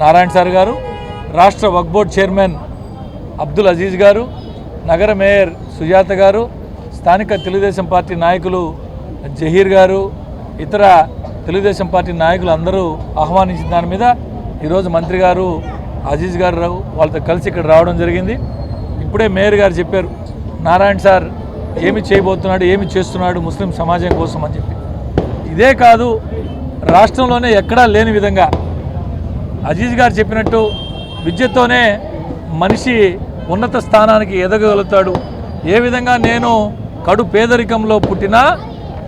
Narayana sir గారు, రాష్ట్ర వక్ఫ్ board chairman Abdul Aziz గారు, నగర మేయర్ సుజాత గారు, స్థానిక తెలుగుదేశం పార్టీ నాయకులు జహీర్ గారు, ఇతర తెలుగుదేశం పార్టీ నాయకులు అందరూ ఆహ్వానించిన దాని మీద ఈరోజు మంత్రి గారు అజీజ్ గారు వాళ్ళతో కలిసి ఇక్కడ రావడం జరిగింది. ఇప్పుడే మేయర్ గారు చెప్పారు, నారాయణ సార్ ఏమి చేయబోతున్నాడు, ఏమి చేస్తున్నాడు ముస్లిం సమాజం కోసం అని చెప్పి. ఇదే కాదు, రాష్ట్రంలోనే ఎక్కడా లేని విధంగా అజీజ్ గారు చెప్పినట్టు విద్యతోనే మనిషి ఉన్నత స్థానానికి ఎదగగలుగుతాడు. ఏ విధంగా నేను కడు పేదరికంలో పుట్టినా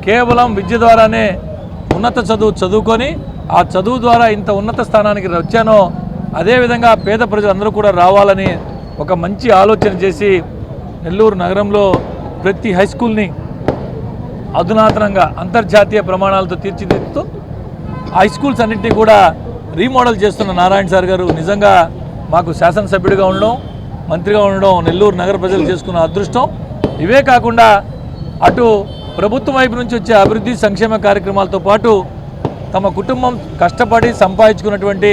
కేవలం విద్య ద్వారానే ఉన్నత చదువు చదువుకొని ఆ చదువు ద్వారా ఇంత ఉన్నత స్థానానికి వచ్చానో అదేవిధంగా పేద ప్రజలందరూ కూడా రావాలని ఒక మంచి ఆలోచన చేసి నెల్లూరు నగరంలో ప్రతి హై స్కూల్ని అధునాతనంగా అంతర్జాతీయ ప్రమాణాలతో తీర్చిదిద్దుతూ హై స్కూల్స్ అన్నింటినీ కూడా రీమోడల్ చేస్తున్న నారాయణ సార్ గారు నిజంగా మాకు శాసనసభ్యుడిగా ఉండడం, మంత్రిగా ఉండడం నెల్లూరు నగర ప్రజలు చేసుకున్న అదృష్టం. ఇవే కాకుండా అటు ప్రభుత్వం వైపు నుంచి వచ్చే అభివృద్ధి సంక్షేమ కార్యక్రమాలతో పాటు తమ కుటుంబం కష్టపడి సంపాదించుకున్నటువంటి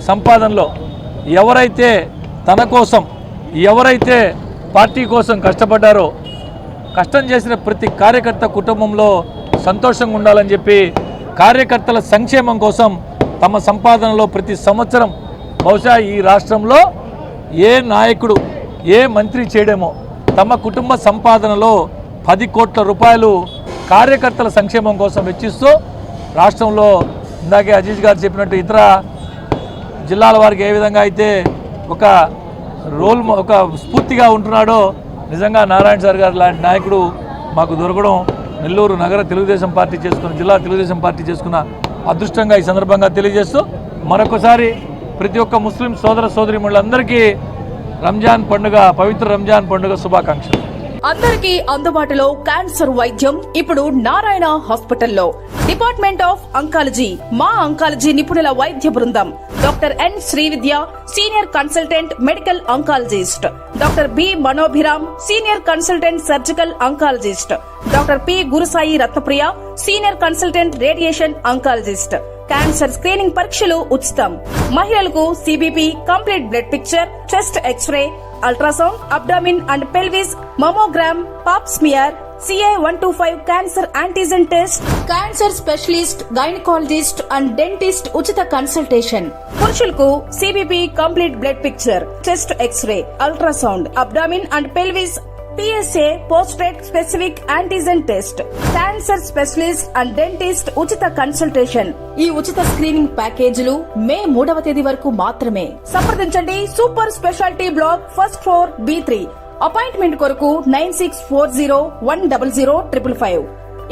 సంపాదనలో ఎవరైతే తన కోసం, ఎవరైతే పార్టీ కోసం కష్టపడ్డారో కష్టం చేసిన ప్రతి కార్యకర్త కుటుంబంలో సంతోషంగా ఉండాలని చెప్పి కార్యకర్తల సంక్షేమం కోసం తమ సంపాదనలో ప్రతి సంవత్సరం బహుశా ఈ రాష్ట్రంలో ఏ నాయకుడు, ఏ మంత్రి చేయడమో తమ కుటుంబ సంపాదనలో 10 కోట్ల రూపాయలు కార్యకర్తల సంక్షేమం కోసం వెచ్చిస్తూ రాష్ట్రంలో ఇందాకే అజీజ్ గారు చెప్పినట్టు ఇతర జిల్లాల వారికి ఏ విధంగా అయితే ఒక స్ఫూర్తిగా ఉంటున్నాడో నిజంగా నారాయణ సార్ గారు లాంటి నాయకుడు మాకు దొరకడం నెల్లూరు నగర తెలుగుదేశం పార్టీ చేసుకున్న, జిల్లా తెలుగుదేశం పార్టీ చేసుకున్న అదృష్టంగా ఈ సందర్భంగా తెలియజేస్తూ మరొకసారి ప్రతి ఒక్క ముస్లిం సోదర సోదరీమణులందరికీ రంజాన్ పండుగ, పవిత్ర రంజాన్ పండుగ శుభాకాంక్షలు. అందరికీ అందుబాటులో క్యాన్సర్ వైద్యం ఇప్పుడు నారాయణ హాస్పిటల్లో. డిపార్ట్మెంట్ ఆఫ్ అంకాలజీ, మా అంకాలజీ నిపుణుల వైద్య బృందం. Doctor N Srividya, senior consultant medical oncologist. Doctor B Manobhiram, senior consultant surgical oncologist. Doctor P Gurusai Ratnapriya, senior consultant radiation oncologist. Cancer screening పరీక్షలు ఉచితం. మహిళలకు CBP, complete blood picture, chest x-ray, ultrasound, abdomen and pelvis, mammogram, pap smear, CA-125 cancer antigen test, cancer specialist, gynaecologist and dentist ఉచిత consultation. పురుషులకు CBP, complete blood picture, chest x-ray, ultrasound, abdomen and pelvis, PSA పోస్ట్రేట్ specific antigen test, cancer specialist and dentist ఉచిత consultation. ఈ ఉచిత screening ప్యాకేజీలు మే 3వ తేదీ వరకు మాత్రమే. సంప్రదించండి super speciality block, first floor, B3. Appointment కొరకు 9640100555.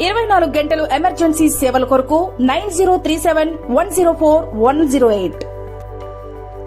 24 గంటలు ఎమర్జెన్సీ సేవల కొరకు 9037104108.